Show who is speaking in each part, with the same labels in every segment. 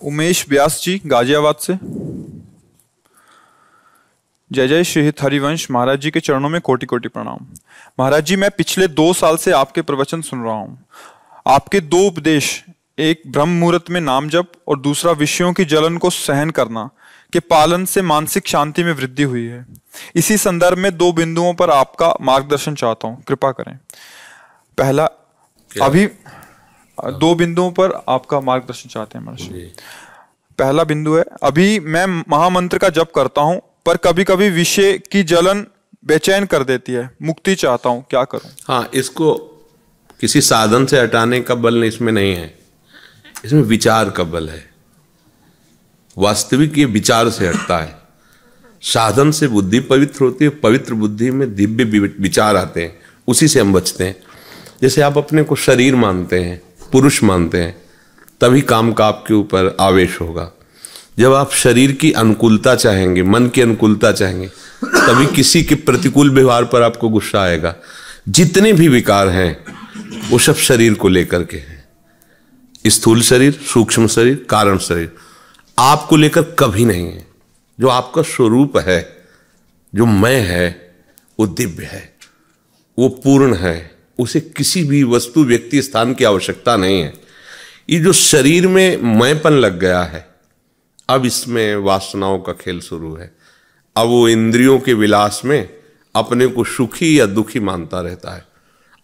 Speaker 1: उमेश व्यास जी गाजियाबाद से। जय जय श्री हित हरिवंश। महाराज जी के चरणों में कोटि कोटि प्रणाम। महाराज जी, मैं पिछले 2 साल से आपके प्रवचन सुन रहा हूँ। आपके 2 उपदेश, एक ब्रह्म मुहूर्त में नाम जप और दूसरा विषयों की जलन को सहन करना के पालन से मानसिक शांति में वृद्धि हुई है। इसी संदर्भ में 2 बिंदुओं पर आपका मार्गदर्शन चाहता हूँ, कृपा करें। पहला, अभी 2 बिंदुओं पर आपका मार्गदर्शन चाहते हैं महर्षि। पहला बिंदु है, अभी मैं महामंत्र का जप करता हूं पर कभी कभी विषय की जलन बेचैन कर देती है। मुक्ति चाहता हूं, क्या करूं?
Speaker 2: हाँ, इसको किसी साधन से हटाने का बल इसमें नहीं है, इसमें विचार का बल है। वास्तविक ये विचार से हटता है। साधन से बुद्धि पवित्र होती है, पवित्र बुद्धि में दिव्य विचार आते हैं, उसी से हम बचते हैं। जैसे आप अपने को शरीर मानते हैं, पुरुष मानते हैं, तभी काम का आपके ऊपर आवेश होगा। जब आप शरीर की अनुकूलता चाहेंगे, मन की अनुकूलता चाहेंगे, तभी किसी के प्रतिकूल व्यवहार पर आपको गुस्सा आएगा। जितने भी विकार हैं वो सब शरीर को लेकर के हैं। स्थूल शरीर, सूक्ष्म शरीर, कारण शरीर आपको लेकर कभी नहीं है। जो आपका स्वरूप है, जो मैं है, वो दिव्य है, वो पूर्ण है। उसे किसी भी वस्तु, व्यक्ति, स्थान की आवश्यकता नहीं है। ये जो शरीर में मैंपन लग गया है, अब इसमें वासनाओं का खेल शुरू है। अब वो इंद्रियों के विलास में अपने को सुखी या दुखी मानता रहता है।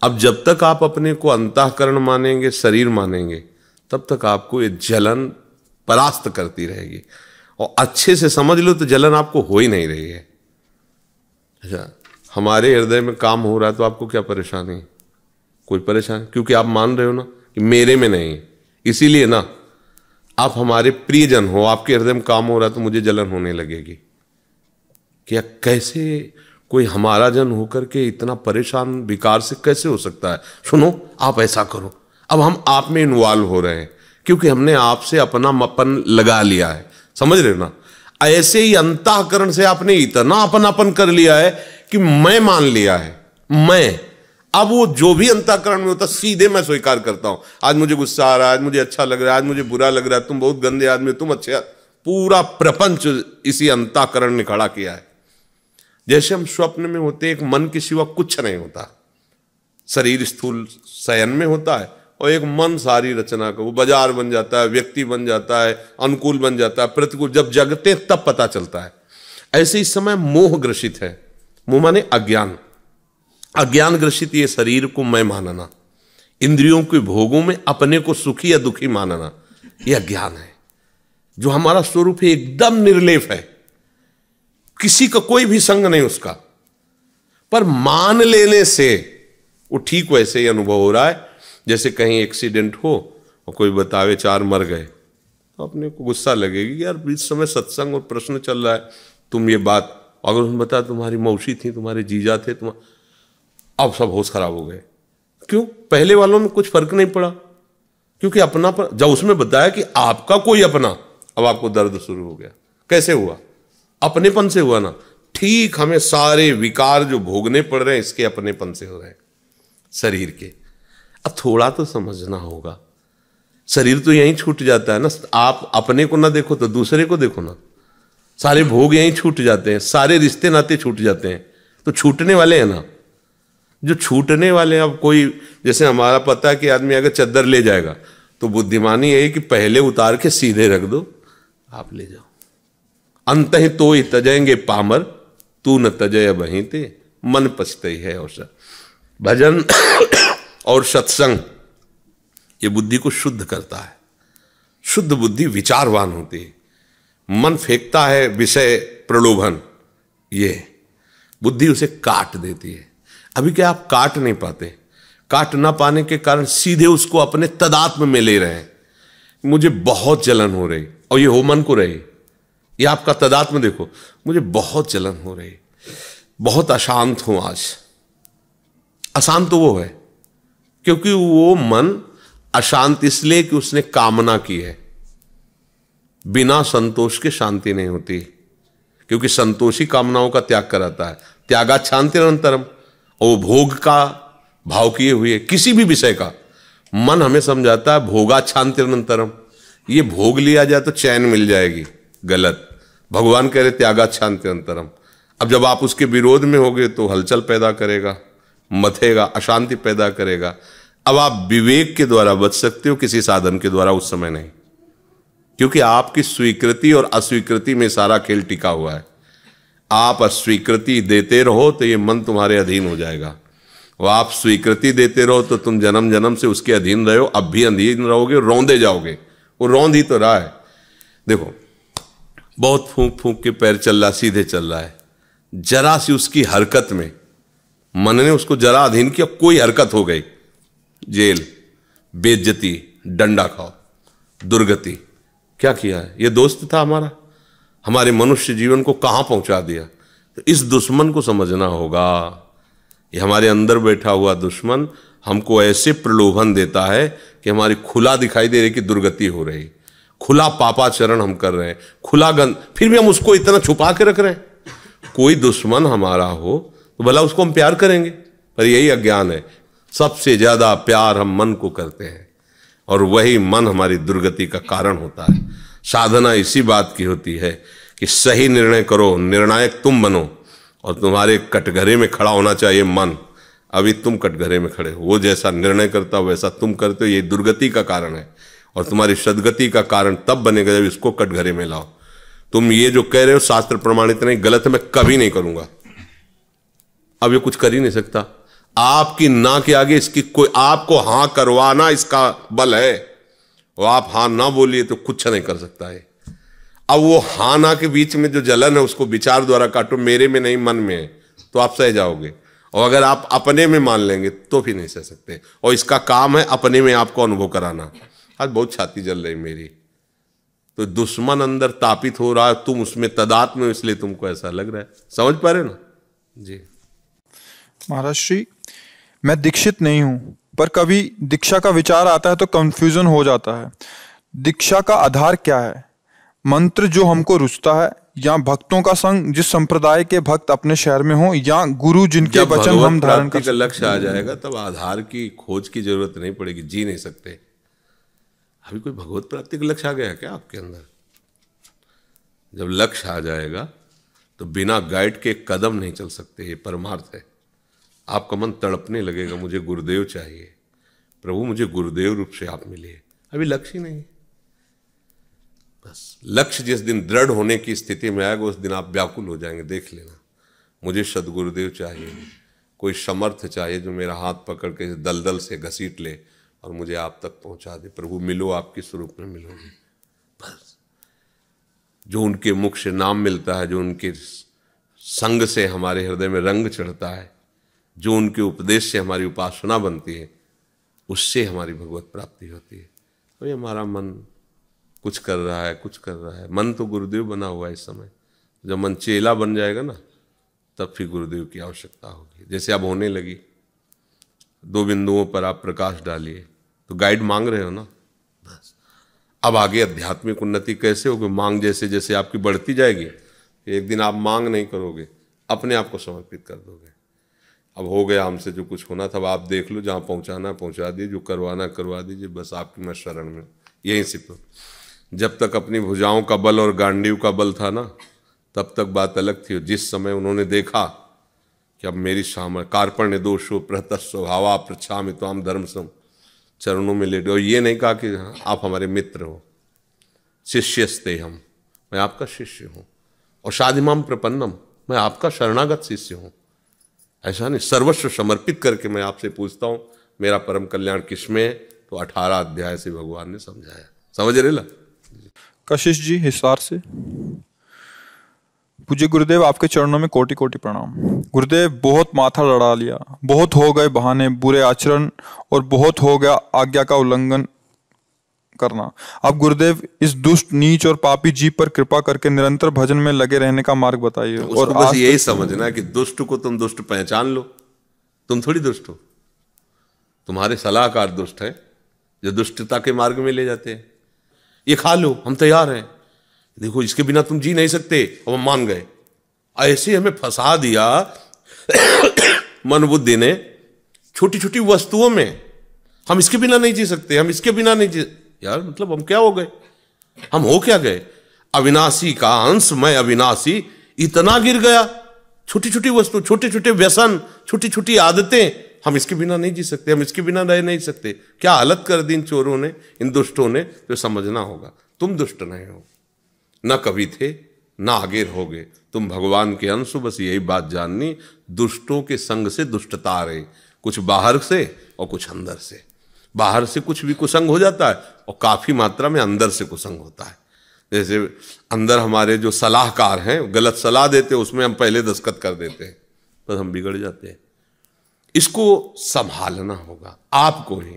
Speaker 2: अब जब तक आप अपने को अंतःकरण मानेंगे, शरीर मानेंगे, तब तक आपको ये जलन परास्त करती रहेगी। और अच्छे से समझ लो तो जलन आपको हो ही नहीं रही है। अच्छा, हमारे हृदय में काम हो रहा है तो आपको क्या परेशानी? कोई परेशानी? क्योंकि आप मान रहे हो ना कि मेरे में नहीं। इसीलिए ना, आप हमारे प्रियजन हो, आपके हृदय में काम हो रहा है तो मुझे जलन होने लगेगी। क्या कैसे कोई हमारा जन होकर के इतना परेशान विकार से कैसे हो सकता है? सुनो, आप ऐसा करो। अब हम आप में इन्वॉल्व हो रहे हैं क्योंकि हमने आपसे अपनापन लगा लिया है। समझ रहे हो ना? ऐसे ही अंतःकरण से आपने इतना अपनापन कर लिया है कि मैं मान लिया है, मैं। अब वो जो भी अंतःकरण में होता सीधे मैं स्वीकार करता हूं। आज मुझे गुस्सा आ रहा है, आज मुझे अच्छा लग रहा है, आज मुझे बुरा लग रहा है, तुम बहुत गंदे आदमी हो, तुम अच्छे। पूरा प्रपंच इसी अंतःकरण ने खड़ा किया है। जैसे हम स्वप्न में होते, एक मन के सिवा कुछ नहीं होता। शरीर स्थूल शयन में होता है और एक मन सारी रचना का, वो बाजार बन जाता है, व्यक्ति बन जाता है, अनुकूल बन जाता है, प्रतिकूल। जब जगते तब पता चलता है। ऐसे इस समय मोह ग्रसित है। मोह माने अज्ञान। अज्ञान ग्रसित ये शरीर को मैं मानना, इंद्रियों के भोगों में अपने को सुखी या दुखी मानना, यह अज्ञान है। जो हमारा स्वरूप है एकदम निर्लेप है, किसी का कोई भी संग नहीं उसका। पर मान लेने से वो ठीक वैसे ही अनुभव हो रहा है जैसे कहीं एक्सीडेंट हो और कोई बतावे 4 मर गए, तो अपने को गुस्सा लगेगी। यार बीच समय सत्संग और प्रश्न चल रहा है, तुम ये बात, अगर उसने बताया तुम्हारी मौसी थी, तुम्हारे जीजा थे, अब सब होश खराब हो गए। क्यों? पहले वालों में कुछ फर्क नहीं पड़ा, क्योंकि अपना पर जब उसमें बताया कि आपका कोई अपना, अब आपको दर्द शुरू हो गया। कैसे हुआ? अपनेपन से हुआ ना। ठीक हमें सारे विकार जो भोगने पड़ रहे हैं इसके अपनेपन से हो रहे हैं, शरीर के। अब थोड़ा तो समझना होगा, शरीर तो यहीं छूट जाता है ना। आप अपने को ना देखो तो दूसरे को देखो ना। सारे भोग यहीं छूट जाते हैं, सारे रिश्ते नाते छूट जाते हैं। तो छूटने वाले हैं ना, जो छूटने वाले हैं। अब कोई, जैसे हमारा पता है कि आदमी अगर चद्दर ले जाएगा तो बुद्धिमानी है कि पहले उतार के सीधे रख दो, आप ले जाओ। अंत ही तो ही तजेंगे पामर, तू न तजय बही ते, मन पछते है अवसर। भजन और सत्संग ये बुद्धि को शुद्ध करता है। शुद्ध बुद्धि विचारवान होती है। मन फेंकता है विषय प्रलोभन, ये बुद्धि उसे काट देती है। अभी क्या आप काट नहीं पाते? काट ना पाने के कारण सीधे उसको अपने तदात्म में ले रहे हैं। मुझे बहुत जलन हो रही, और ये हो मन को रही, ये आपका तदात्म देखो। मुझे बहुत जलन हो रही, बहुत अशांत हूं आज। अशांत तो वो है क्योंकि वो मन अशांत इसलिए कि उसने कामना की है। बिना संतोष के शांति नहीं होती, क्योंकि संतोषी कामनाओं का त्याग कराता है। त्यागा शांति निरंतरम। और भोग का भाव किए हुए किसी भी विषय का मन हमें समझाता है भोगा शांति निरंतरम। ये भोग लिया जाए तो चैन मिल जाएगी, गलत। भगवान कह रहे त्यागात शांति अंतरम। अब जब आप उसके विरोध में होगे तो हलचल पैदा करेगा, मथेगा, अशांति पैदा करेगा। अब आप विवेक के द्वारा बच सकते हो, किसी साधन के द्वारा उस समय नहीं, क्योंकि आपकी स्वीकृति और अस्वीकृति में सारा खेल टिका हुआ है। आप अस्वीकृति देते रहो तो ये मन तुम्हारे अधीन हो जाएगा, और आप स्वीकृति देते रहो तो तुम जन्म जन्म से उसके अधीन रहो, अब भी अधीन रहोगे, रौंदे जाओगे। वो रौंद ही तो रहा है। देखो, बहुत फूंक फूंक के पैर चल रहा, सीधे चल रहा है, जरा सी उसकी हरकत में मन ने उसको जरा अधीन किया, कोई हरकत हो गई, जेल, बेइज्जती, डंडा खाओ, दुर्गति। क्या किया है? ये दोस्त था हमारा, हमारे मनुष्य जीवन को कहां पहुंचा दिया। तो इस दुश्मन को समझना होगा। ये हमारे अंदर बैठा हुआ दुश्मन हमको ऐसे प्रलोभन देता है कि हमारी खुला दिखाई दे रही कि दुर्गति हो रही, खुला पापाचरण हम कर रहे हैं, खुला गंद, फिर भी हम उसको इतना छुपा के रख रहे हैं। कोई दुश्मन हमारा हो तो भला उसको हम प्यार करेंगे, पर यही अज्ञान है। सबसे ज्यादा प्यार हम मन को करते हैं, और वही मन हमारी दुर्गति का कारण होता है। साधना इसी बात की होती है कि सही निर्णय करो, निर्णायक तुम बनो, और तुम्हारे कटघरे में खड़ा होना चाहिए मन। अभी तुम कटघरे में खड़े हो, वो जैसा निर्णय करता हो वैसा तुम करते हो, ये दुर्गति का कारण है। और तुम्हारी सदगति का कारण तब बनेगा जब इसको कटघरे में लाओ। तुम ये जो कह रहे हो शास्त्र प्रमाणित नहीं, गलत है, मैं कभी नहीं करूंगा। अब ये कुछ कर ही नहीं सकता आपकी ना के आगे। इसकी कोई आपको हां करवाना इसका बल है, और आप हां ना बोलिए तो कुछ नहीं कर सकता है। अब वो हां ना के बीच में जो जलन है उसको विचार द्वारा काटो, मेरे में नहीं मन में है, तो आप सह जाओगे। और अगर आप अपने में मान लेंगे तो भी नहीं सह सकते। और इसका काम है अपने में आपको अनुभव कराना। आज बहुत छाती जल रही मेरी, तो दुश्मन अंदर तापित हो रहा है, तुम उसमें तदात्म हो, इसलिए तुमको ऐसा लग रहा है। समझ पा रहे हो ना जी?
Speaker 1: महाराज श्री, मैं दीक्षित नहीं हूं, पर कभी दीक्षा का विचार आता है तो कंफ्यूजन हो जाता है। दीक्षा का आधार क्या है? मंत्र जो हमको रुचता है, या भक्तों का संग, जिस संप्रदाय के भक्त अपने शहर में हो, या गुरु जिनके वचन हम धारण कर
Speaker 2: का लक्ष्य आ जाएगा तब आधार की खोज की जरूरत नहीं पड़ेगी। जी नहीं सकते। अभी कोई भगवत प्राप्ति का लक्ष्य आ गया क्या आपके अंदर? जब लक्ष्य आ जाएगा तो बिना गाइड के कदम नहीं चल सकते। ये परमार्थ है। आपका मन तड़पने लगेगा, मुझे गुरुदेव चाहिए, प्रभु मुझे गुरुदेव रूप से आप मिले। अभी लक्ष्य ही नहीं। बस लक्ष्य जिस दिन दृढ़ होने की स्थिति में आएगा उस दिन आप व्याकुल हो जाएंगे। देख लेना, मुझे सदगुरुदेव चाहिए, कोई समर्थ चाहिए जो मेरा हाथ पकड़ के दलदल से घसीट ले और मुझे आप तक पहुंचा दे। प्रभु मिलो, आपके स्वरूप में मिलोगे। बस जो उनके मुख से नाम मिलता है, जो उनके संग से हमारे हृदय में रंग चढ़ता है, जो उनके उपदेश से हमारी उपासना बनती है, उससे हमारी भगवत प्राप्ति होती है। तो ये हमारा मन कुछ कर रहा है, कुछ कर रहा है। मन तो गुरुदेव बना हुआ है इस समय। जब मन चेला बन जाएगा ना, तब फिर गुरुदेव की आवश्यकता होगी। जैसे अब होने लगी, 2 बिंदुओं पर आप प्रकाश डालिए, तो गाइड मांग रहे हो ना। बस अब आगे आध्यात्मिक उन्नति कैसे होगी? मांग जैसे जैसे आपकी बढ़ती जाएगी, एक दिन आप मांग नहीं करोगे, अपने आप को समर्पित कर दोगे। अब हो गया हमसे जो कुछ होना था, अब आप देख लो, जहाँ पहुँचाना पहुँचा दीजिए, जो करवाना करवा दीजिए। बस आपकी मैं शरण में, यहीं से तो। जब तक अपनी भुजाओं का बल और गांडीव का बल था ना, तब तक बात अलग थी। जिस समय उन्होंने देखा कि अब मेरी सामर्थ्य, कार्पण्य दोषो प्रहत स्वभावा पृच्छामि त्वाम धर्म सम, चरणों में लेटे। और ये नहीं कहा कि आप हमारे मित्र हो, शिष्यस्ते हम, मैं आपका शिष्य हूँ, और शादिमाम प्रपन्नम, मैं आपका शरणागत शिष्य हूँ। ऐसा नहीं, सर्वस्व समर्पित करके मैं आपसे पूछता हूँ मेरा परम कल्याण किसमें है? तो 18 अध्याय से भगवान ने समझाया। समझ रहे ला?
Speaker 1: कशिश जी हिसार से। पूज्य गुरुदेव, आपके चरणों में कोटि कोटि प्रणाम। गुरुदेव, बहुत माथा लड़ा लिया, बहुत हो गए बहाने, बुरे आचरण, और बहुत हो गया आज्ञा का उल्लंघन करना। अब गुरुदेव इस दुष्ट, नीच और पापी जीव पर कृपा करके निरंतर भजन में लगे रहने का मार्ग बताइए। और
Speaker 2: बस यही समझना कि दुष्ट को तुम दुष्ट पहचान लो। तुम थोड़ी दुष्ट हो, तुम्हारे सलाहकार दुष्ट है जो दुष्टता के मार्ग में ले जाते हैं। ये खा लो, हम तैयार हैं, देखो इसके बिना तुम जी नहीं सकते, और हम मान गए। ऐसे हमें फंसा दिया मन बुद्धि ने, छोटी छोटी वस्तुओं में। हम इसके बिना नहीं जी सकते, हम इसके बिना नहीं जी। यार मतलब हम क्या हो गए? हम हो क्या गए? अविनाशी का अंश, मैं अविनाशी, इतना गिर गया। छोटी छोटी वस्तु, छोटे छोटे व्यसन, छोटी छोटी आदतें, हम इसके बिना नहीं जी सकते, हम इसके बिना रह नहीं सकते। क्या हालत कर दी इन चोरों ने, इन दुष्टों ने। तो समझना होगा तुम दुष्ट नहीं हो, न कभी थे ना आगे रहोगे, तुम भगवान के अंश हो। बस यही बात जाननी, दुष्टों के संग से दुष्टता रहे, कुछ बाहर से और कुछ अंदर से। बाहर से कुछ भी कुसंग हो जाता है और काफी मात्रा में अंदर से कुसंग होता है। जैसे अंदर हमारे जो सलाहकार हैं गलत सलाह देते हैं, उसमें हम पहले दस्तखत कर देते हैं, बस हम बिगड़ जाते हैं। इसको संभालना होगा आपको ही।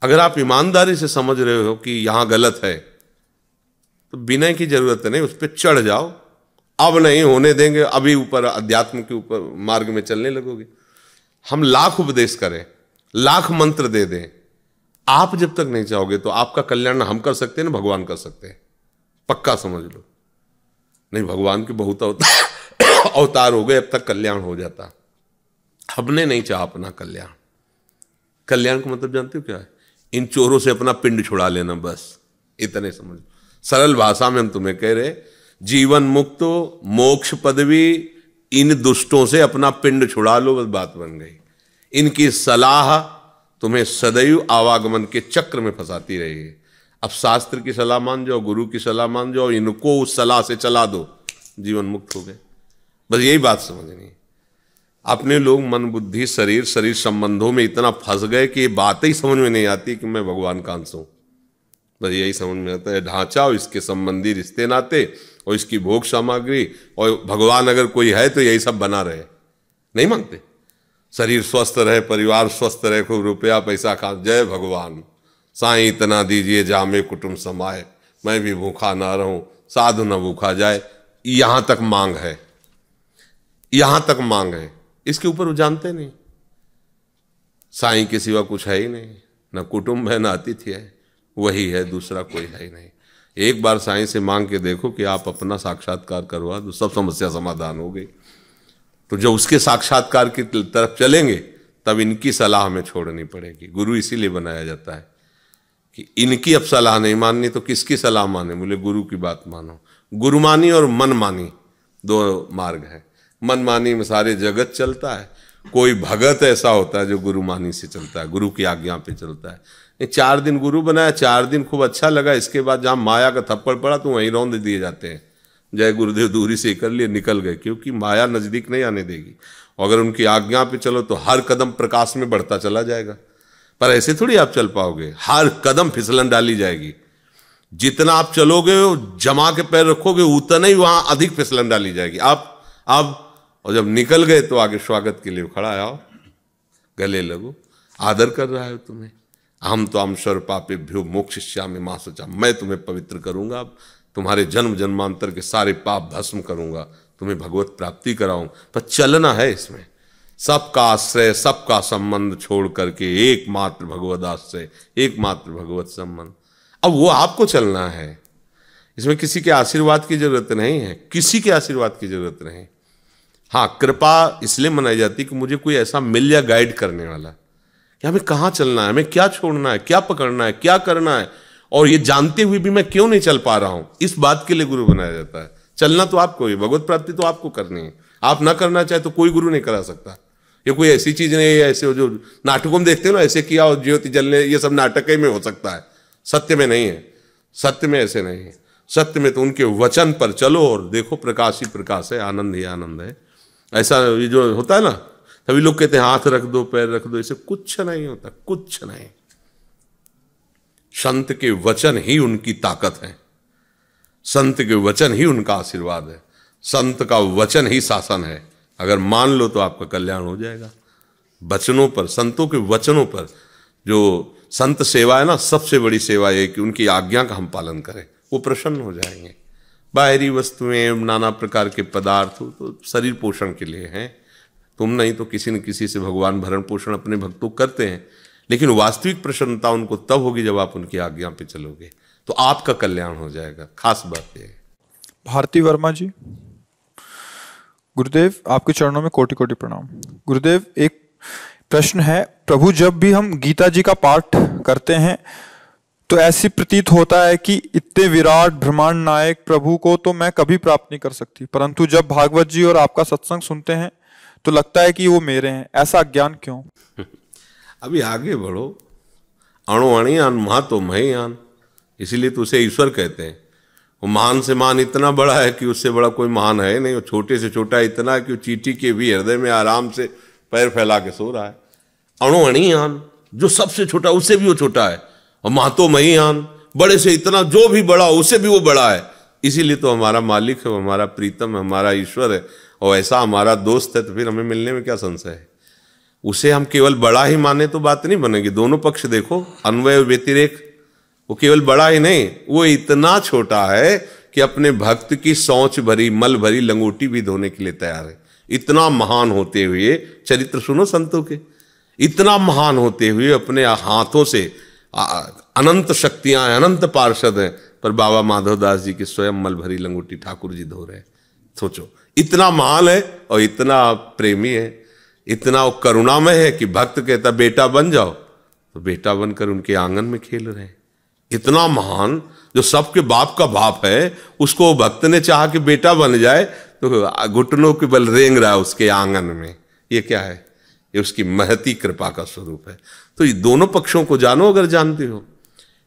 Speaker 2: अगर आप ईमानदारी से समझ रहे हो कि यहां गलत है, तो विनय की जरूरत नहीं, उस पर चढ़ जाओ। अब नहीं होने देंगे, अभी ऊपर अध्यात्म के ऊपर मार्ग में चलने लगोगे। हम लाख उपदेश करें, लाख मंत्र दे दें, आप जब तक नहीं चाहोगे तो आपका कल्याण ना हम कर सकते हैं ना भगवान कर सकते हैं। पक्का समझ लो। नहीं, भगवान के बहुत अवतार हो गए, अब तक कल्याण हो जाता। हमने नहीं चाहा अपना कल्याण। कल्याण का मतलब जानते हो क्या है? इन चोरों से अपना पिंड छुड़ा लेना, बस इतने समझ। सरल भाषा में हम तुम्हें कह रहे, जीवन मुक्त मोक्ष पदवी, इन दुष्टों से अपना पिंड छुड़ा लो, बस बात बन गई। इनकी सलाह तुम्हें सदैव आवागमन के चक्र में फंसाती रहेगी। अब शास्त्र की सलाह मान जाओ, गुरु की सलाह मान जाओ, इनको उस सलाह से चला दो, जीवन मुक्त हो गए। बस यही बात समझनी। अपने लोग मन बुद्धि शरीर संबंधों में इतना फंस गए कि ये बात ही समझ में नहीं आती कि मैं भगवान का अंश हूं। बस यही समझ में आता है ढांचा और इसके संबंधी रिश्ते नाते और इसकी भोग सामग्री, और भगवान अगर कोई है तो यही सब बना रहे। नहीं मानते। शरीर स्वस्थ रहे, परिवार स्वस्थ रहे, खूब रुपया पैसा खा, जय भगवान, साईं इतना दीजिए जामे कुटुंब समाए, मैं भी भूखा ना रहूं, साधु न भूखा जाए। यहां तक मांग है, यहां तक मांग है। इसके ऊपर वो जानते नहीं, साईं के सिवा कुछ है ही नहीं, ना कुटुंब है ना अतिथि है, वही है, दूसरा कोई है ही नहीं। एक बार साईं से मांग के देखो कि आप अपना साक्षात्कार करवा दो, सब समस्या समाधान हो गई। तो जब उसके साक्षात्कार की तरफ चलेंगे तब इनकी सलाह हमें छोड़नी पड़ेगी। गुरु इसीलिए बनाया जाता है कि इनकी अब सलाह नहीं माननी तो किसकी सलाह माने? बोले गुरु की बात मानो। गुरुमानी और मनमानी दो मार्ग है। मनमानी में सारे जगत चलता है, कोई भगत ऐसा होता है जो गुरुमानी से चलता है, गुरु की आज्ञा पे चलता है। 4 दिन गुरु बनाया, 4 दिन खूब अच्छा लगा, इसके बाद जहां माया का थप्पड़ पड़ा तो वहीं रौंद दिए जाते हैं। जय गुरुदेव दूरी से कर लिए, निकल गए, क्योंकि माया नजदीक नहीं आने देगी। और अगर उनकी आज्ञा पे चलो तो हर कदम प्रकाश में बढ़ता चला जाएगा। पर ऐसे थोड़ी आप चल पाओगे, हर कदम फिसलन डाली जाएगी। जितना आप चलोगे जमा के पैर रखोगे उतना ही वहां अधिक फिसलन डाली जाएगी। आप और जब निकल गए तो आगे स्वागत के लिए खड़ा है, आओ गले लगो, आदर कर रहा है तुम्हें। हम तो हम स्वर पापे भ्यो मोक्षिष्यामि मा शुचा, मैं तुम्हें पवित्र करूंगा, तुम्हारे जन्म जन्मांतर के सारे पाप भस्म करूंगा, तुम्हें भगवत प्राप्ति कराऊं। पर चलना है इसमें, सबका आश्रय सबका संबंध छोड़ करके एकमात्र भगवत आश्रय, एकमात्र भगवत संबंध। अब वो आपको चलना है, इसमें किसी के आशीर्वाद की जरूरत नहीं है, किसी के आशीर्वाद की जरूरत नहीं। हाँ, कृपा इसलिए मनाई जाती कि मुझे कोई ऐसा मिल जाए गाइड करने वाला कि हमें कहाँ चलना है, हमें क्या छोड़ना है, क्या पकड़ना है, क्या करना है, और ये जानते हुए भी मैं क्यों नहीं चल पा रहा हूं, इस बात के लिए गुरु बनाया जाता है। चलना तो आपको ही, भगवत प्राप्ति तो आपको करनी है। आप ना करना चाहे तो कोई गुरु नहीं करा सकता। ये कोई ऐसी चीज नहीं है, ऐसे जो नाटकों में देखते हो ना, ऐसे किया और ज्योति जलने, ये सब नाटक ही में हो सकता है, सत्य में नहीं है। सत्य में ऐसे नहीं है। सत्य में तो उनके वचन पर चलो और देखो, प्रकाश ही प्रकाश है, आनंद ही आनंद है। ऐसा ये जो होता है ना, सभी लोग कहते हैं हाथ रख दो, पैर रख दो, ऐसे कुछ नहीं होता, कुछ नहीं। संत के वचन ही उनकी ताकत है, संत के वचन ही उनका आशीर्वाद है, संत का वचन ही शासन है। अगर मान लो तो आपका कल्याण हो जाएगा। वचनों पर, संतों के वचनों पर जो संत सेवा है ना, सबसे बड़ी सेवा है कि उनकी आज्ञा का हम पालन करें, वो प्रसन्न हो जाएंगे। बाहरी वस्तुएं, नाना प्रकार के पदार्थ तो शरीर पोषण के लिए हैं, तुम नहीं तो किसी न किसी से भगवान भरण पोषण अपने भक्तों करते हैं, लेकिन वास्तविक प्रसन्नता उनको तब होगी जब आप उनकी आज्ञा पे चलोगे, तो आपका कल्याण हो जाएगा। खास बात यह है।
Speaker 1: भारती वर्मा जी, गुरुदेव आपके चरणों में कोटि कोटि प्रणाम। गुरुदेव, एक प्रश्न है, प्रभु जब भी हम गीता जी का पाठ करते हैं तो ऐसी प्रतीत होता है कि इतने विराट ब्रह्मांड नायक प्रभु को तो मैं कभी प्राप्त नहीं कर सकती, परंतु जब भागवत जी और आपका सत्संग सुनते हैं तो लगता है कि वो मेरे हैं। ऐसा अज्ञान क्यों?
Speaker 2: अभी आगे बढ़ो। अणु अणियान महा तो महीयान, इसीलिए तो उसे ईश्वर कहते हैं। वो महान से महान इतना बड़ा है कि उससे बड़ा कोई महान है नहीं। वो छोटे से छोटा इतना है कि वो चींटी के भी हृदय में आराम से पैर फैला के सो रहा है। अणु अणियान, जो सबसे छोटा उससे भी वो छोटा है। और महतो महीयान, बड़े से इतना जो भी बड़ा उससे भी वो बड़ा है। इसीलिए तो हमारा मालिक है, हमारा प्रीतम है, हमारा ईश्वर है, और ऐसा हमारा दोस्त है, तो फिर हमें मिलने में क्या संशय है। उसे हम केवल बड़ा ही माने तो बात नहीं बनेगी। दोनों पक्ष देखो, अन्वय व्यतिरेक। वो केवल बड़ा ही नहीं, वो इतना छोटा है कि अपने भक्त की शौच भरी मल भरी लंगोटी भी धोने के लिए तैयार है। इतना महान होते हुए, चरित्र सुनो संतों के, इतना महान होते हुए अपने हाथों से अनंत शक्तियां हैं, अनंत पार्षद हैं, पर बाबा माधवदास जी की स्वयं मल भरी लंगोटी ठाकुर जी धो रहे हैं। सोचो, इतना महान है और इतना प्रेमी है, इतना वो करुणामय है कि भक्त कहता बेटा बन जाओ, तो बेटा बनकर उनके आंगन में खेल रहे हैं। इतना महान, जो सबके बाप का बाप है, उसको भक्त ने चाहा कि बेटा बन जाए, तो घुटनों के बल रेंग रहा है उसके आंगन में। ये क्या है? ये उसकी महती कृपा का स्वरूप है। तो ये दोनों पक्षों को जानो अगर जानते हो।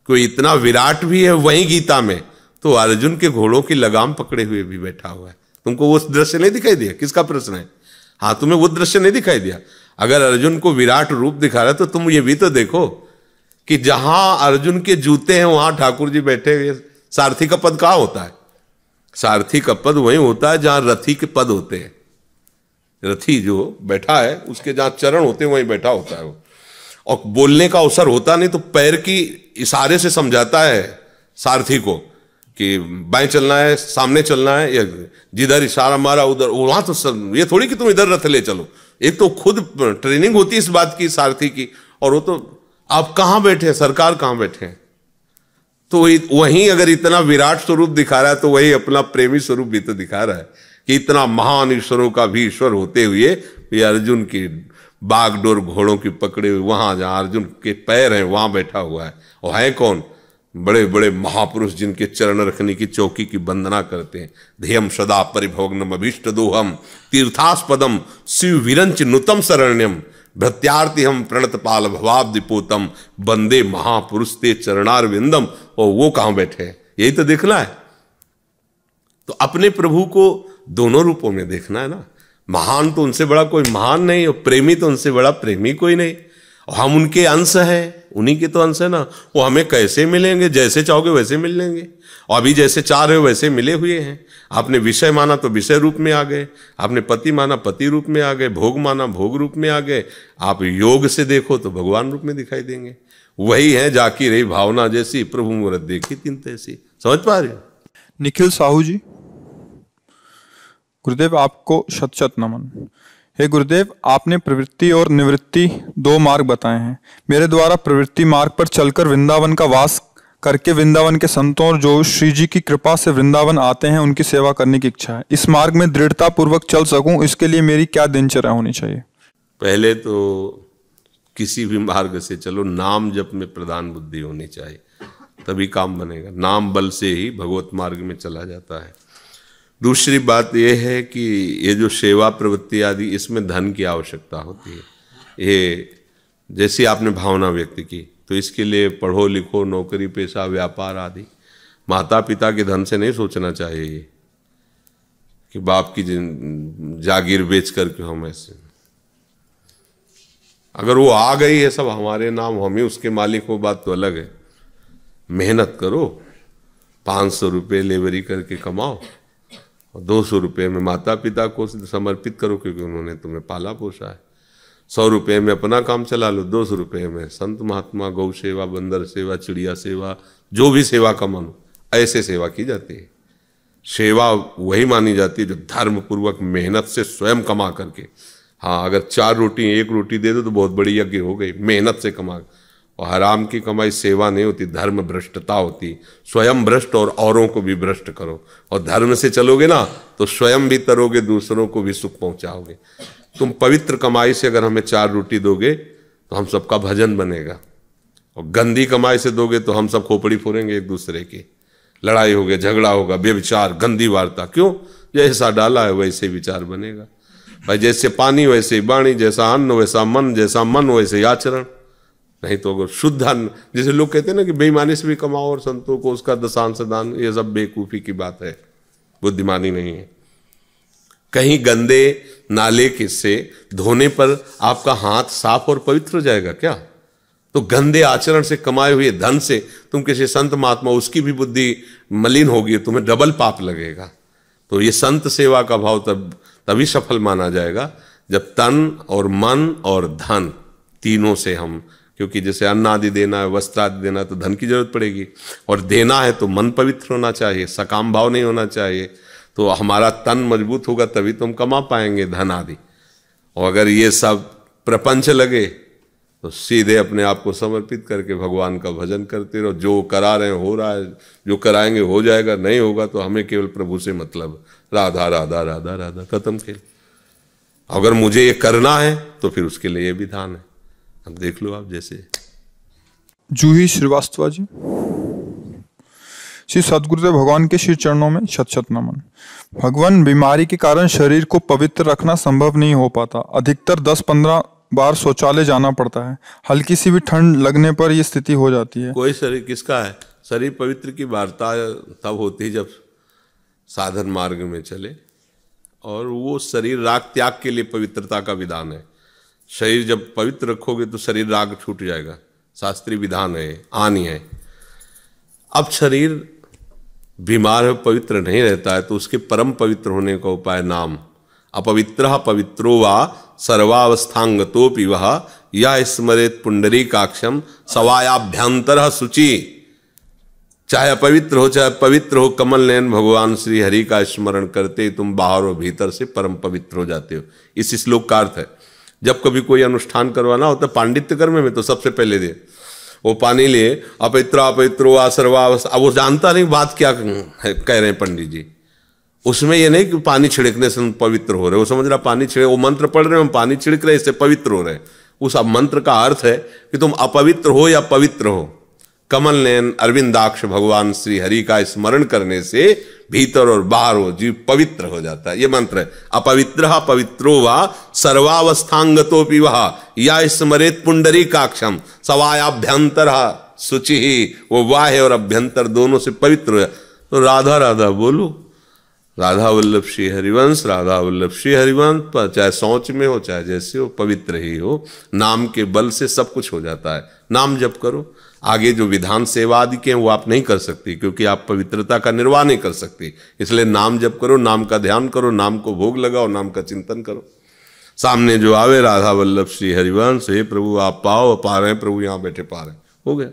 Speaker 2: कोई इतना विराट भी है वहीं गीता में, तो अर्जुन के घोड़ों की लगाम पकड़े हुए भी बैठा हुआ है। तुमको वो दृश्य नहीं दिखाई दिया? किसका प्रश्न है? हाँ, तुम्हें वो दृश्य नहीं दिखाई दिया? अगर अर्जुन को विराट रूप दिखा रहा है तो तुम ये भी तो देखो कि जहां अर्जुन के जूते हैं वहां ठाकुर जी बैठे हुए। सारथी का पद कहाँ होता है? सारथी का पद वहीं होता है जहां रथी के पद होते हैं। रथी जो बैठा है उसके जहां चरण होते हैं वहीं बैठा होता है वो। और बोलने का अवसर होता नहीं तो पैर की इशारे से समझाता है सारथी को कि बाएं चलना है, सामने चलना है, या जिधर इशारा मारा उधर। वहां तो ये थोड़ी कि तुम इधर रथ ले चलो। एक तो खुद ट्रेनिंग होती है इस बात की सारथी की, और वो तो आप कहां बैठे हैं, सरकार कहां बैठे हैं। तो वहीं अगर इतना विराट स्वरूप दिखा रहा है तो वही अपना प्रेमी स्वरूप भी तो दिखा रहा है कि इतना महान ईश्वरों का भी ईश्वर होते हुए ये अर्जुन की बागडोर घोड़ों की पकड़े हुए वहां जहां अर्जुन के पैर हैं वहां बैठा हुआ है। और है कौन? बड़े बड़े महापुरुष जिनके चरण रखने की चौकी की वंदना करते हैं। ध्येयम सदा परिभोग्नम अभीष्ट दोहम तीर्थास्पदम शिव विरंच नुतम शरण्यम भृत्यार्थी हम प्रणत पाल भवाब्दिपोतम बंदे महापुरुष ते चरणार विंदम। और वो कहां बैठे हैं? यही तो देखना है। तो अपने प्रभु को दोनों रूपों में देखना है ना। महान तो उनसे बड़ा कोई महान नहीं, और प्रेमी तो उनसे बड़ा प्रेमी कोई नहीं। और हम उनके अंश हैं, उन्हीं के तो अंश है ना। वो हमें कैसे मिलेंगे? जैसे चाहोगे वैसे मिल लेंगे। और अभी जैसे चाह रहे हो वैसे मिले हुए हैं। आपने विषय माना तो विषय रूप में आ गए, आपने पति माना पति रूप में आ गए, भोग माना भोग रूप में आ गए। आप योग से देखो तो भगवान रूप में दिखाई देंगे। वही है जाकी रही भावना जैसी, प्रभु मूरत देखी तीन तैसी। समझ पा रहे हो?
Speaker 1: निखिल साहू जी, गुरुदेव आपको शत शत नमन। हे गुरुदेव, आपने प्रवृत्ति और निवृत्ति दो मार्ग बताए हैं। मेरे द्वारा प्रवृत्ति मार्ग पर चलकर वृंदावन का वास करके वृंदावन के संतों और जो श्री जी की कृपा से वृंदावन आते हैं उनकी सेवा करने की इच्छा है। इस मार्ग में दृढ़ता पूर्वक चल सकूं, इसके लिए मेरी क्या दिनचर्या होनी चाहिए?
Speaker 2: पहले तो किसी भी मार्ग से चलो, नाम जप में प्रधान बुद्धि होनी चाहिए, तभी काम बनेगा। नाम बल से ही भगवत मार्ग में चला जाता है। दूसरी बात यह है कि ये जो सेवा प्रवृत्ति आदि, इसमें धन की आवश्यकता होती है। ये जैसी आपने भावना व्यक्त की, तो इसके लिए पढ़ो लिखो, नौकरी पेशा व्यापार आदि। माता पिता के धन से नहीं सोचना चाहिए कि बाप की जागीर बेच करके हम ऐसे, अगर वो आ गई है सब हमारे नाम, हम ही उसके मालिक हो, बात तो अलग है। मेहनत करो, 500 रुपये लेबरी करके कमाओ और 200 रुपये में माता पिता को समर्पित करो, क्योंकि उन्होंने तुम्हें पाला पोसा है। 100 रुपये में अपना काम चला लो, 200 रुपये में संत महात्मा, गौ सेवा, बंदर सेवा, चिड़िया सेवा, जो भी सेवा का मानो, ऐसे सेवा की जाती है। सेवा वही मानी जाती है जो धर्म पूर्वक मेहनत से स्वयं कमा करके। हाँ, अगर 4 रोटी 1 रोटी दे दो तो बहुत बड़ी यज्ञ हो गई, मेहनत से कमा। और हराम की कमाई सेवा नहीं होती, धर्म भ्रष्टता होती। स्वयं भ्रष्ट और औरों को भी भ्रष्ट करो, और धर्म से चलोगे ना तो स्वयं भी तरोगे, दूसरों को भी सुख पहुंचाओगे। तुम पवित्र कमाई से अगर हमें 4 रोटी दोगे तो हम सबका भजन बनेगा, और गंदी कमाई से दोगे तो हम सब खोपड़ी फोड़ेंगे एक दूसरे की, लड़ाई होगी, झगड़ा होगा, बेविचार, गंदी वार्ता। क्यों? जैसा डाला है वैसे विचार बनेगा भाई। जैसे पानी वैसे वाणी, जैसा अन्न वैसा मन, जैसा मन वैसे आचरण। नहीं तो अगर शुद्ध अन्न, जैसे लोग कहते हैं ना कि बेईमानी से भी कमाओ और संतों को उसका दशांश दान, ये सब बेवकूफी की बात है, बुद्धिमानी नहीं है। कहीं गंदे नाले के से धोने पर आपका हाथ साफ और पवित्र हो जाएगा क्या? तो गंदे आचरण से कमाए हुए धन से तुम किसी संत महात्मा, उसकी भी बुद्धि मलिन होगी, तुम्हें डबल पाप लगेगा। तो ये संत सेवा का भाव तभी सफल माना जाएगा जब तन और मन और धन तीनों से हम, क्योंकि जैसे अन्न आदि देना है, वस्त्र आदि देना है, तो धन की जरूरत पड़ेगी, और देना है तो मन पवित्र होना चाहिए, सकाम भाव नहीं होना चाहिए। तो हमारा तन मजबूत होगा तभी तो हम कमा पाएंगे धन आदि। और अगर ये सब प्रपंच लगे तो सीधे अपने आप को समर्पित करके भगवान का भजन करते रहो। जो करा रहे हैं हो रहा है, जो कराएंगे हो जाएगा, नहीं होगा तो हमें केवल प्रभु से मतलब, राधा राधा राधा राधा, खत्म खेल। अगर मुझे ये करना है तो फिर उसके लिए ये विधान है। अब देख लो आप, जैसे
Speaker 1: जूही श्रीवास्तव जी। श्री सद्गुरुदेव भगवान के श्री चरणों में शत शत नमन। भगवान, बीमारी के कारण शरीर को पवित्र रखना संभव नहीं हो पाता। अधिकतर 10-15 बार शौचालय जाना पड़ता है। हल्की सी भी ठंड लगने पर यह स्थिति हो जाती है।
Speaker 2: कोई शरीर किसका है? शरीर पवित्र की वार्ता तब होती है जब साधन मार्ग में चले, और वो शरीर राग त्याग के लिए पवित्रता का विधान है। शरीर जब पवित्र रखोगे तो शरीर राग छूट जाएगा, शास्त्रीय विधान है, आनी है। अब शरीर बीमार है, पवित्र नहीं रहता है, तो उसके परम पवित्र होने का उपाय नाम। अपवित्रः पवित्रो वा सर्वावस्थांगतोपि वह या स्मरेत पुंडरीकाक्षम सवायाभ्यंतरः शुचि। चाहे अपवित्र हो चाहे पवित्र हो, कमल नयन भगवान श्री हरि का स्मरण करते तुम बाहर और भीतर से परम पवित्र हो जाते हो। इस श्लोक का अर्थ है, जब कभी कोई अनुष्ठान करवाना होता है पांडित्य कर्म में, तो सबसे पहले दे वो पानी लिए, अपवित्रो वा सर्वावस्था। अब वो जानता नहीं बात क्या कह रहे हैं पंडित जी। उसमें ये नहीं कि पानी छिड़कने से हम पवित्र हो रहे, वो समझ रहा पानी छिड़क, वो मंत्र पढ़ रहे हैं, हम पानी छिड़क रहे, इससे पवित्र हो रहे। उस मंत्र का अर्थ है कि तुम अपवित्र हो या पवित्र हो, कमल नयन अरविंदाक्ष भगवान श्री हरि का स्मरण करने से भीतर और बाहर हो जीव पवित्र हो जाता है। ये मंत्र है, अपवित्रः पवित्रो वा सर्वावस्थांगतोपि वह या स्मरेत पुंडरीकाक्षम सवायाभ्यंतरः शुचि। वो वाह और अभ्यंतर दोनों से पवित्र हो। तो राधा राधा बोलो, राधा वल्लभ श्री हरिवंश, राधा वल्लभ श्री हरिवंश, चाहे सोच में हो चाहे जैसे हो, पवित्र ही हो। नाम के बल से सब कुछ हो जाता है। नाम जप करो। आगे जो विधान सेवा आदि के हैं वो आप नहीं कर सकती, क्योंकि आप पवित्रता का निर्वाह नहीं कर सकती। इसलिए नाम जप करो, नाम का ध्यान करो, नाम को भोग लगाओ, नाम का चिंतन करो। सामने जो आवे राधा वल्लभ श्री हरिवंश, हे प्रभु आप पाओ, पा रहे हैं प्रभु, यहाँ बैठे पा रहे हैं, हो गया।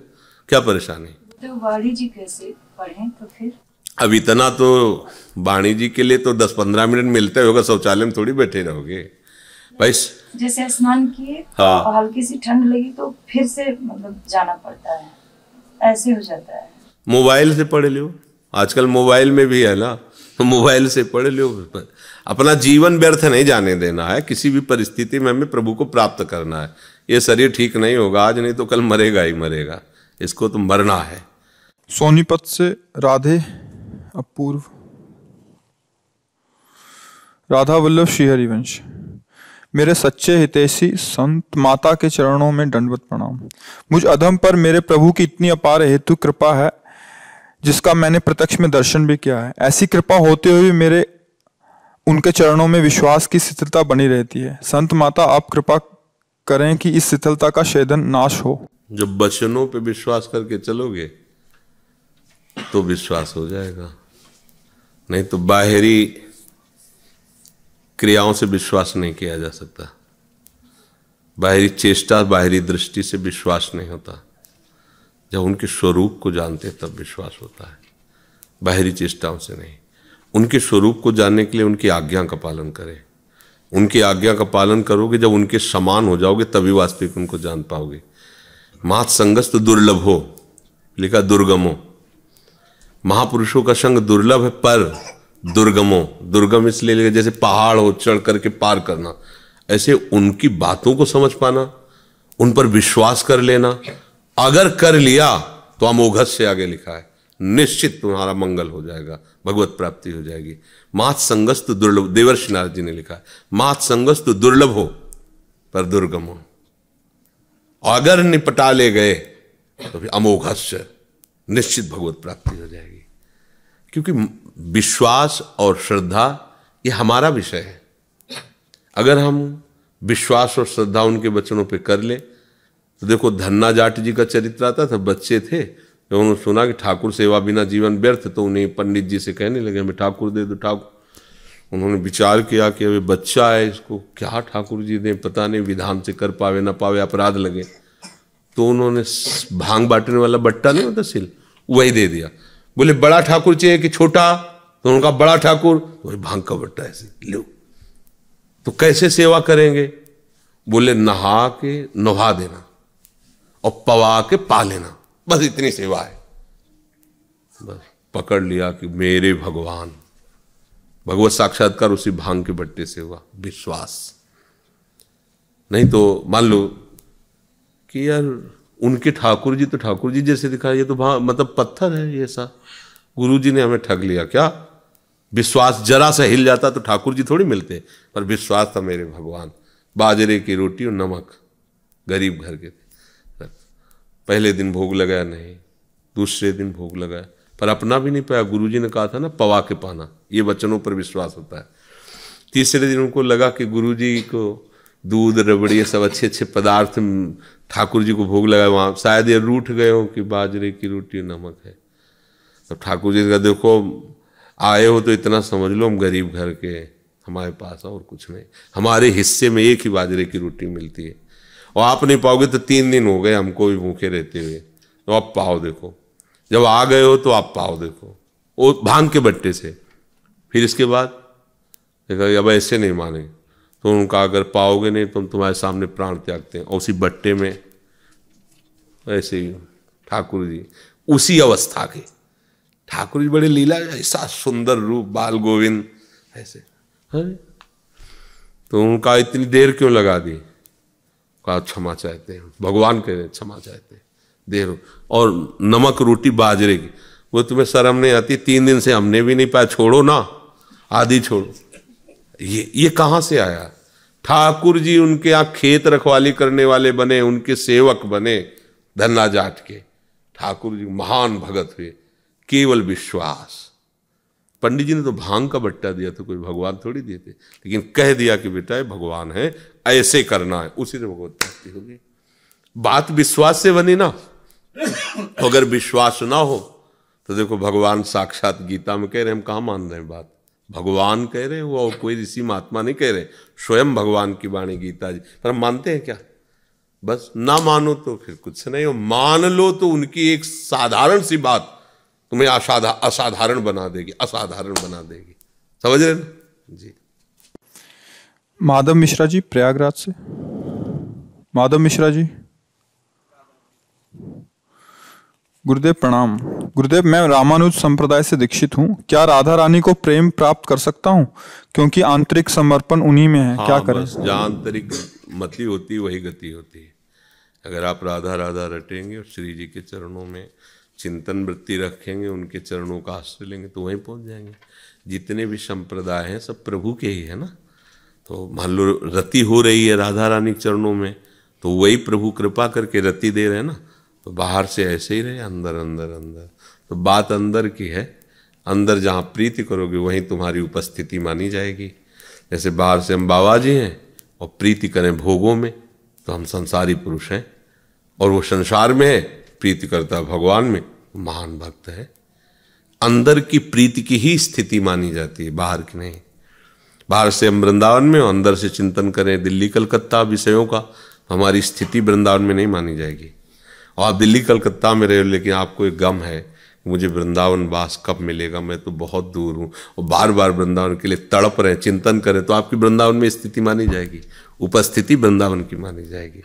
Speaker 2: क्या परेशानी?
Speaker 3: तो वाणी जी कैसे पढ़ें? तो फिर
Speaker 2: अब इतना तो वाणी जी के लिए तो 10-15 मिनट मिलते होगा, शौचालय में थोड़ी बैठे रहोगे भाई।
Speaker 3: जैसे स्नान किए
Speaker 2: हाँ,
Speaker 3: तो हल्की सी ठंड लगी तो फिर से मतलब जाना पड़ता है, ऐसे हो जाता है।
Speaker 2: मोबाइल से पढ़ लो, आजकल मोबाइल में भी है ना, तो मोबाइल से पढ़ लो। अपना जीवन व्यर्थ नहीं जाने देना है, किसी भी परिस्थिति में हमें प्रभु को प्राप्त करना है। ये शरीर ठीक नहीं होगा आज, नहीं तो कल मरेगा ही मरेगा, इसको तो मरना है।
Speaker 1: सोनीपत से राधे अपूर्व। राधा वल्लभ श्री हरिवंश। मेरे सच्चे हितैषी संत माता के चरणों में दंडवत प्रणाम। मुझ अधम पर मेरे प्रभु की इतनी अपार हेतु कृपा है, जिसका मैंने प्रत्यक्ष में दर्शन भी किया है। ऐसी कृपा होते हुए मेरे उनके चरणों में विश्वास की शिथिलता बनी रहती है। संत माता आप कृपा करें कि इस शिथिलता का छेदन नाश हो।
Speaker 2: जब वचनों पे विश्वास करके चलोगे तो विश्वास हो जाएगा, नहीं तो बाहरी क्रियाओं से विश्वास नहीं किया जा सकता। बाहरी चेष्टा, बाहरी दृष्टि से विश्वास नहीं होता। जब उनके स्वरूप को जानते तब विश्वास होता है, बाहरी चेष्टाओं से नहीं। उनके स्वरूप को जानने के लिए उनकी आज्ञा का पालन करें। उनकी आज्ञा का पालन करोगे, जब उनके समान हो जाओगे तभी वास्तविक उनको जान पाओगे। महत् संगस्त दुर्लभ हो, लिखा दुर्गमो। महापुरुषों का संग दुर्लभ है पर दुर्गमो। दुर्गम इसलिए लिखा जैसे पहाड़ हो, चढ़ करके पार करना। ऐसे उनकी बातों को समझ पाना, उन पर विश्वास कर लेना, अगर कर लिया तो अमोघ से आगे लिखा है, निश्चित तुम्हारा मंगल हो जाएगा, भगवत प्राप्ति हो जाएगी। मात संगस्तु दुर्लभ, देवर्षि नारद जी ने लिखा है, मात संगस्तु दुर्लभ हो पर दुर्गम हो। अगर निपटा ले गए तो फिर अमोघ से निश्चित भगवत प्राप्ति हो जाएगी। क्योंकि विश्वास और श्रद्धा ये हमारा विषय है। अगर हम विश्वास और श्रद्धा उनके वचनों पे कर ले तो देखो, धन्ना जाट जी का चरित्र आता था। बच्चे थे, जब उन्होंने सुना कि ठाकुर सेवा बिना जीवन व्यर्थ, तो उन्हें पंडित जी से कहने लगे हमें ठाकुर दे दो ठाकुर। उन्होंने विचार किया कि अभी बच्चा है, इसको क्या ठाकुर जी दें, पता नहीं विधान से कर पावे ना पावे, अपराध लगे। तो उन्होंने भांग बांटने वाला बट्टा नहीं होता सिल, वही दे दिया। बोले बड़ा ठाकुर चाहिए कि छोटा? तो उनका बड़ा ठाकुर। वही भांग का बट्टा ऐसे लो। तो कैसे सेवा करेंगे? बोले नहा के नहा देना और पवा के पा लेना, बस इतनी सेवा है। बस पकड़ लिया कि मेरे भगवान। भगवत साक्षात्कार उसी भांग के बट्टे से हुआ, विश्वास। नहीं तो मान लो कि यार उनके ठाकुर जी तो ठाकुर जी जैसे दिखाए, ये तो मतलब पत्थर है ये सा। गुरु जी ने हमें ठग लिया क्या? विश्वास जरा सा हिल जाता तो ठाकुर जी थोड़ी मिलते, पर विश्वास था मेरे भगवान। बाजरे की रोटी और नमक, गरीब घर के थे। पहले दिन भोग लगाया नहीं, दूसरे दिन भोग लगाया, पर अपना भी नहीं पाया। गुरु जी ने कहा था ना पवा के पाना, ये वचनों पर विश्वास होता है। तीसरे दिन उनको लगा कि गुरु जी को दूध रबड़ी ये सब अच्छे अच्छे पदार्थ ठाकुर जी को भोग लगाए, वहाँ शायद ये रूठ गए हो कि बाजरे की रोटी नमक है। तो ठाकुर जी का देखो आए हो तो इतना समझ लो, हम गरीब घर के, हमारे पास और कुछ नहीं, हमारे हिस्से में एक ही बाजरे की रोटी मिलती है, और आप नहीं पाओगे तो 3 दिन हो गए हमको भी भूखे रहते हुए, तो आप पाओ देखो। जब आ गए हो तो आप पाओ देखो, वो भांग के बट्टे से। फिर इसके बाद देखा अब ऐसे नहीं माने, तो उनका अगर पाओगे नहीं तो हम तुम्हारे सामने प्राण त्यागते हैं। और उसी बट्टे में ऐसे ही ठाकुर जी उसी अवस्था के, ठाकुर जी बड़े लीला, ऐसा सुंदर रूप, बाल गोविंद ऐसे है। तो उनका इतनी देर क्यों लगा दी? कहा क्षमा चाहते हैं, भगवान कह रहे हैं क्षमा चाहते हैं, देर। और नमक रोटी बाजरे की, वो तुम्हें शर्म नहीं आती? 3 दिन से हमने भी नहीं पाया, छोड़ो ना, आदि छोड़ो। ये कहाँ से आया? ठाकुर जी उनके यहाँ खेत रखवाली करने वाले बने, उनके सेवक बने धन्ना जाट के। ठाकुर जी महान भगत हुए, केवल विश्वास। पंडित जी ने तो भांग का बट्टा दिया, तो कोई भगवान थोड़ी दिए थे, लेकिन कह दिया कि बेटा ये भगवान है, ऐसे करना है, उसी से भगवत प्राप्ति होगी। बात विश्वास से बनी ना। अगर विश्वास ना हो तो देखो भगवान साक्षात गीता में कह रहे हैं, हम कहाँ मान रहे हैं बात? भगवान कह रहे हैं, वो और कोई ऋषि महात्मा नहीं कह रहे, स्वयं भगवान की वाणी गीता जी। पर हम मानते हैं क्या? बस ना मानो तो फिर कुछ नहीं हो, मान लो तो उनकी एक साधारण सी बात तुम्हें असाधारण बना देगी, असाधारण बना देगी। समझ रहे ना जी?
Speaker 1: माधव मिश्रा जी प्रयागराज से। माधव मिश्रा जी। गुरुदेव प्रणाम। गुरुदेव, मैं रामानुज संप्रदाय से दीक्षित हूँ। क्या राधा रानी को प्रेम प्राप्त कर सकता हूँ? क्योंकि आंतरिक समर्पण उन्हीं में है। क्या करें?
Speaker 2: जहाँ आंतरिक मति होती है वही गति होती है। अगर आप राधा राधा रटेंगे और श्री जी के चरणों में चिंतन वृत्ति रखेंगे, उनके चरणों का आश्रय लेंगे, तो वहीं पहुँच जाएंगे। जितने भी संप्रदाय हैं सब प्रभु के ही है ना। तो मान लो रति हो रही है राधा रानी के चरणों में, तो वही प्रभु कृपा करके रति दे रहे हैं ना। तो बाहर से ऐसे ही रहे, अंदर अंदर अंदर। तो बात अंदर की है। अंदर जहाँ प्रीति करोगे वहीं तुम्हारी उपस्थिति मानी जाएगी। जैसे बाहर से हम बाबा जी हैं और प्रीति करें भोगों में, तो हम संसारी पुरुष हैं। और वो संसार में है, प्रीति करता है भगवान में, महान भक्त है। अंदर की प्रीति की ही स्थिति मानी जाती है, बाहर की नहीं। बाहर से हम वृंदावन में और अंदर से चिंतन करें दिल्ली कलकत्ता विषयों का, हमारी स्थिति वृंदावन में नहीं मानी जाएगी। और आप दिल्ली कलकत्ता में रहे, लेकिन आपको एक गम है मुझे वृंदावन वास कब मिलेगा, मैं तो बहुत दूर हूँ, और बार बार वृंदावन के लिए तड़प रहे, चिंतन करें, तो आपकी वृंदावन में स्थिति मानी जाएगी, उपस्थिति वृंदावन की मानी जाएगी।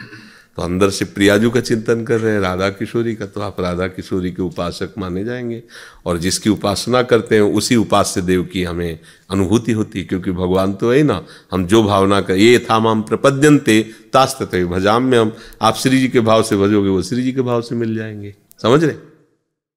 Speaker 2: तो अंदर से प्रियाजू का चिंतन कर रहे हैं, राधा किशोरी का, तो आप राधा किशोरी के उपासक माने जाएंगे। और जिसकी उपासना करते हैं उसी उपास्य देव की हमें अनुभूति होती है, क्योंकि भगवान तो है ना, हम जो भावना कर, ये था माम प्रपद्यन्ते तास्तते भजाम में, हम आप श्री जी के भाव से भजोगे वो श्री जी के भाव से मिल जाएंगे। समझ रहे?